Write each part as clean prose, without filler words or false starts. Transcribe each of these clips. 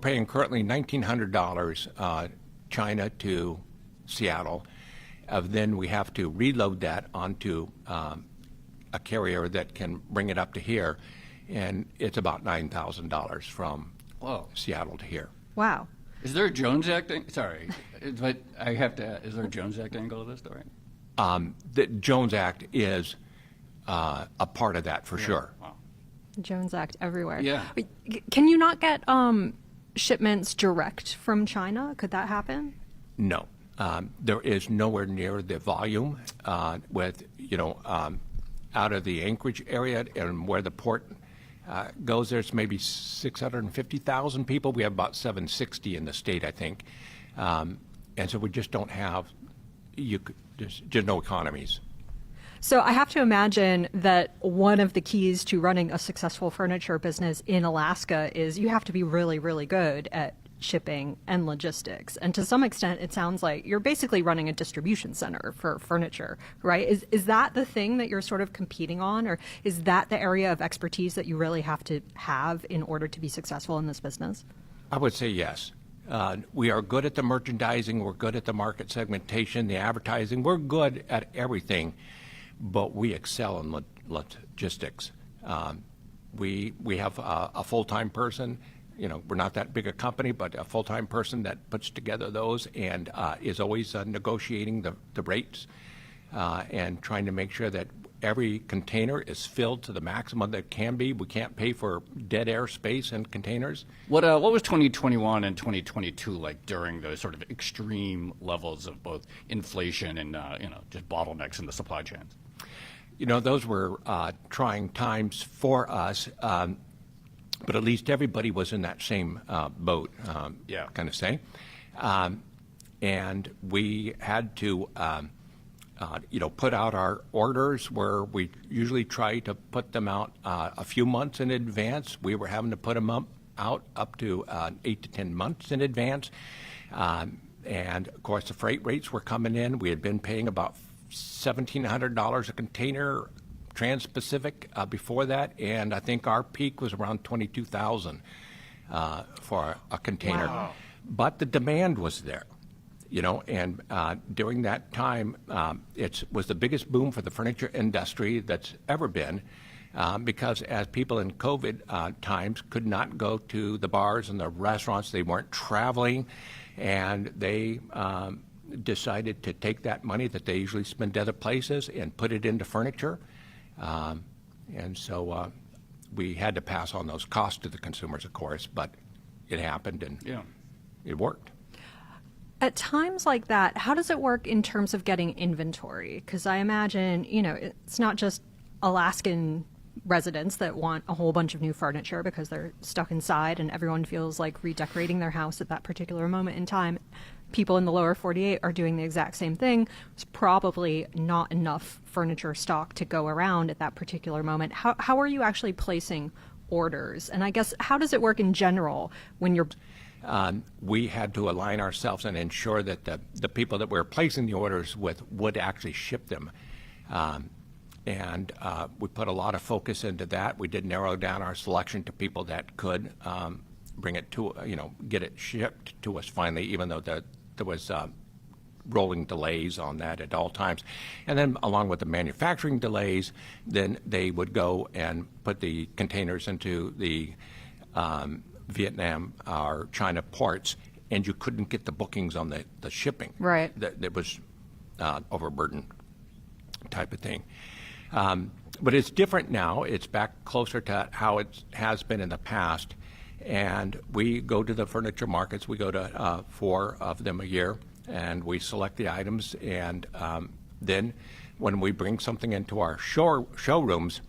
Paying currently $1,900 China to Seattle. Then we have to reload that onto a carrier that can bring it up to here, and it's about $9,000 from Seattle to here. Wow. Is there a Jones Act? Sorry, but I have to. Is there a Jones Act angle to this story? The Jones Act is a part of that for sure. Wow. Jones Act everywhere. Yeah. Can you not get shipments direct from China? Could that happen? No. There is nowhere near the volume with, out of the Anchorage area and where the port goes, there's maybe 650,000 people. We have about 760 in the state, I think. And so we just don't have, there's just no economies. So I have to imagine that one of the keys to running a successful furniture business in Alaska is you have to be really, really good at shipping and logistics. And to some extent, it sounds like you're basically running a distribution center for furniture, right? Is that the thing that you're sort of competing on, or is that the area of expertise that you really have to have in order to be successful in this business? I would say yes. We are good at the merchandising, we're good at the market segmentation, the advertising, we're good at everything, but we excel in logistics. We have a full-time person. We're not that big a company, but a full-time person that puts together those and is always negotiating the rates and trying to make sure that every container is filled to the maximum that it can be. We can't pay for dead air space in containers. What was 2021 and 2022 like during those sort of extreme levels of both inflation and just bottlenecks in the supply chains? Those were trying times for us. But at least everybody was in that same boat, kind of say. And we had to, put out our orders where we usually try to put them out a few months in advance. We were having to put them out up to 8 to 10 months in advance. And, of course, the freight rates were coming in. We had been paying about $1,700 a container Trans-Pacific before that, and I think our peak was around $22,000 for a container. Wow. But the demand was there, and during that time, it was the biggest boom for the furniture industry that's ever been, because as people in COVID times could not go to the bars and the restaurants, they weren't traveling, and they decided to take that money that they usually spend other places and put it into furniture. And so we had to pass on those costs to the consumers, of course, but it happened and it worked. At times like that, how does it work in terms of getting inventory? Because I imagine, it's not just Alaskan residents that want a whole bunch of new furniture because they're stuck inside and everyone feels like redecorating their house at that particular moment in time. People in the lower 48 are doing the exact same thing. It's probably not enough furniture stock to go around at that particular moment. How are you actually placing orders? And I guess, how does it work in general when you're... We had to align ourselves and ensure that the people that we're placing the orders with would actually ship them. And we put a lot of focus into that. We did narrow down our selection to people that could bring it to, get it shipped to us finally, even though there was rolling delays on that at all times. And then along with the manufacturing delays, then they would go and put the containers into the Vietnam or China ports, and you couldn't get the bookings on the shipping. Right. That was overburdened type of thing. But it's different now. It's back closer to how it has been in the past. And we go to the furniture markets. We go to 4 of them a year, and we select the items. And then when we bring something into our showrooms,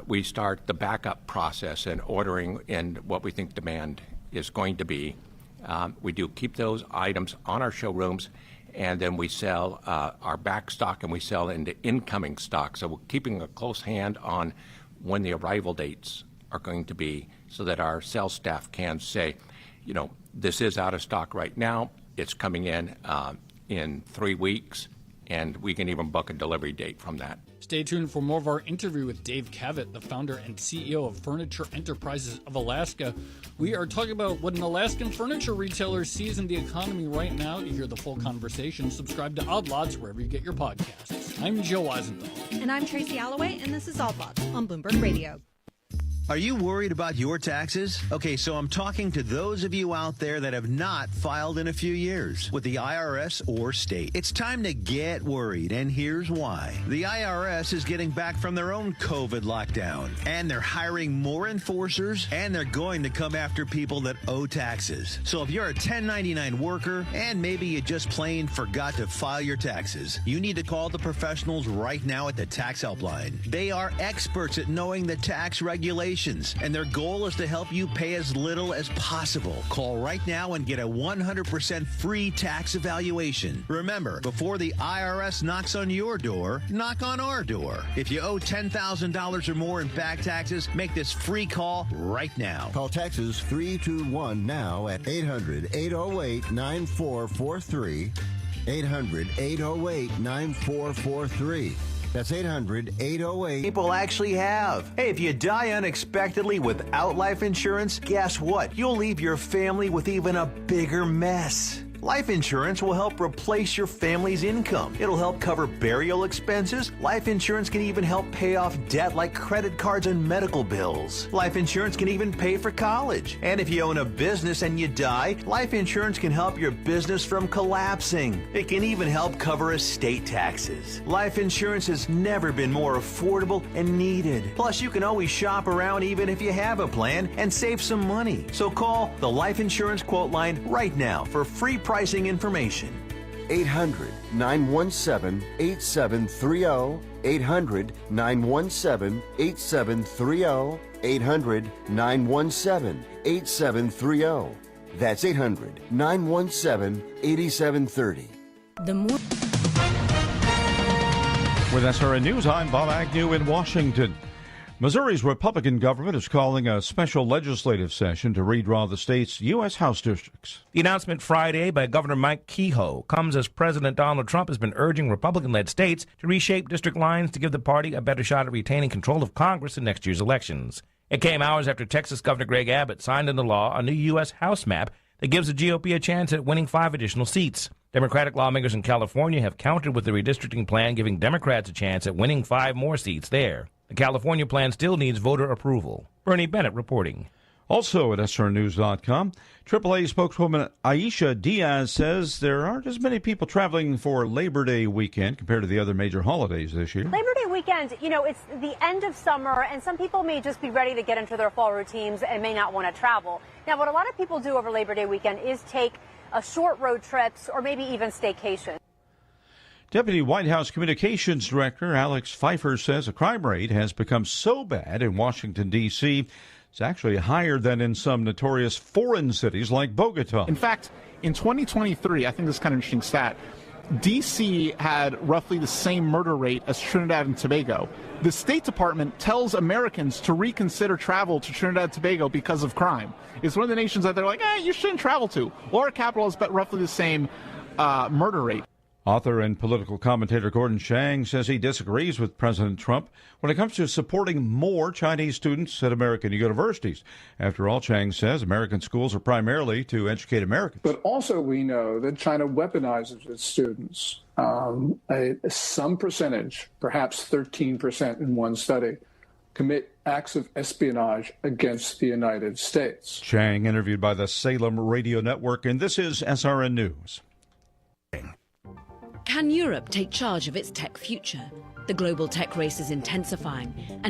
we start the backup process and ordering in what we think demand is going to be. We do keep those items on our showrooms, and then we sell our back stock and we sell into incoming stock. So we're keeping a close hand on when the arrival dates are going to be so that our sales staff can say, this is out of stock right now. It's coming in 3 weeks, and we can even book a delivery date from that. Stay tuned for more of our interview with Dave Cavett, the founder and CEO of Furniture Enterprises of Alaska. We are talking about what an Alaskan furniture retailer sees in the economy right now. To hear the full conversation, subscribe to Odd Lots wherever you get your podcasts. I'm Joe Weisenthal. And I'm Tracy Alloway, and this is Odd Lots on Bloomberg Radio. Are you worried about your taxes? Okay, so I'm talking to those of you out there that have not filed in a few years with the IRS or state. It's time to get worried, and here's why. The IRS is getting back from their own COVID lockdown, and they're hiring more enforcers, and they're going to come after people that owe taxes. So if you're a 1099 worker, and maybe you just plain forgot to file your taxes, you need to call the professionals right now at the Tax Helpline. They are experts at knowing the tax regulations, and their goal is to help you pay as little as possible. Call right now and get a 100% free tax evaluation. Remember, before the IRS knocks on your door, knock on our door. If you owe $10,000 or more in back taxes, make this free call right now. Call Texas 321 now at 800-808-9443. 800-808-9443. That's 800-808. People actually have. Hey, if you die unexpectedly without life insurance, guess what? You'll leave your family with even a bigger mess. Life insurance will help replace your family's income. It'll help cover burial expenses. Life insurance can even help pay off debt like credit cards and medical bills. Life insurance can even pay for college. And if you own a business and you die, life insurance can help your business from collapsing. It can even help cover estate taxes. Life insurance has never been more affordable and needed. Plus, you can always shop around even if you have a plan and save some money. So call the Life Insurance Quote Line right now for free pricing information. 800-917-8730. 800-917-8730. 800-917-8730. That's 800-917-8730. The more With SRN News, I'm Bob Agnew in Washington. Missouri's Republican government is calling a special legislative session to redraw the state's U.S. House districts. The announcement Friday by Governor Mike Kehoe comes as President Donald Trump has been urging Republican-led states to reshape district lines to give the party a better shot at retaining control of Congress in next year's elections. It came hours after Texas Governor Greg Abbott signed into law a new U.S. House map that gives the GOP a chance at winning 5 additional seats. Democratic lawmakers in California have countered with the redistricting plan, giving Democrats a chance at winning 5 more seats there. The California plan still needs voter approval. Bernie Bennett reporting. Also at SRNews.com, AAA spokeswoman Aisha Diaz says there aren't as many people traveling for Labor Day weekend compared to the other major holidays this year. Labor Day weekend, it's the end of summer, and some people may just be ready to get into their fall routines and may not want to travel. Now, what a lot of people do over Labor Day weekend is take short road trips or maybe even staycation. Deputy White House Communications Director Alex Pfeiffer says the crime rate has become so bad in Washington, D.C., it's actually higher than in some notorious foreign cities like Bogota. In fact, in 2023, I think this is kind of an interesting stat, D.C. had roughly the same murder rate as Trinidad and Tobago. The State Department tells Americans to reconsider travel to Trinidad and Tobago because of crime. It's one of the nations that they're like, you shouldn't travel to. Well, our capital has roughly the same murder rate. Author and political commentator Gordon Chang says he disagrees with President Trump when it comes to supporting more Chinese students at American universities. After all, Chang says American schools are primarily to educate Americans. But also we know that China weaponizes its students. Some percentage, perhaps 13% in one study, commit acts of espionage against the United States. Chang interviewed by the Salem Radio Network, and this is SRN News. Can Europe take charge of its tech future? The global tech race is intensifying, and